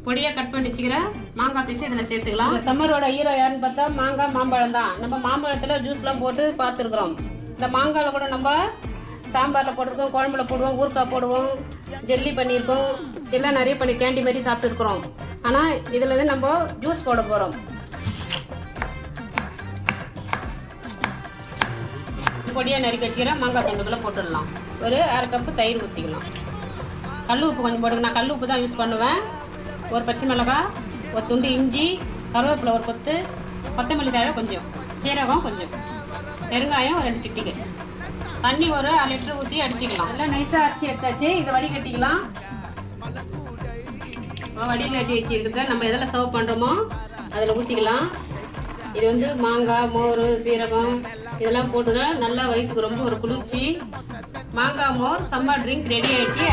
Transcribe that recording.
பொடியாக கட் பண்ணி வச்சுக்கிற மாங்காய் பீஸ் இதில் சேர்த்துக்கலாம். சம்மரோட ஹீரோ யாருன்னு பார்த்தா மாங்காய் மாம்பழம் தான். நம்ம மாம்பழத்தில் ஜூஸ்லாம் போட்டு பார்த்துருக்குறோம். இந்த மாங்காயில் கூட நம்ம சாம்பாரில் போட்டிருக்கோம், குழம்புல போடுவோம், ஊறுகாய் போடுவோம், ஜெல்லி பண்ணியிருக்கோம், எல்லாம் நிறைய பண்ணி கேண்டி மாதிரி சாப்பிட்டுருக்குறோம். ஆனால் இதில் வந்து நம்ம ஜூஸ் போட போகிறோம். பொடியாக நறுக்கி வச்சுக்கிற மாங்காய் துண்டுக்குள்ளே போட்டுடலாம். ஒரு 1/2 கப்பு தயிர் ஊற்றிக்கலாம். கல் உப்பு கொஞ்சம் போட்டுக்க. நான் கல் உப்பு தான் யூஸ் பண்ணுவேன். ஒரு பச்சை மிளகாய், ஒரு துண்டு இஞ்சி, கருவேப்பிலை ஒரு கொத்து, கொத்தமல்லி தழை கொஞ்சம், சீரகம் கொஞ்சம், பெருங்காயம் ஒரு 2 சிட்டிகை, தண்ணி ஒரு 1 லிட்டர் ஊற்றி அடிச்சிக்கலாம். எல்லாம் நைஸாக அரைச்சி எடுத்தாச்சு. இதை வடிகட்டிக்கலாம். வடிகட்டி வச்சுருக்கிறத நம்ம எதில் சர்வ் பண்ணுறோமோ அதில் ஊற்றிக்கலாம். இது வந்து மாங்காய், மோர், சீரகம் இதெல்லாம் போட்டுதான் நல்லா வயசுக்கு ரொம்ப ஒரு குளிர்ச்சி. மாங்காய் மோர் சம்மர் ட்ரிங்க் ரெடி ஆயிடுச்சு.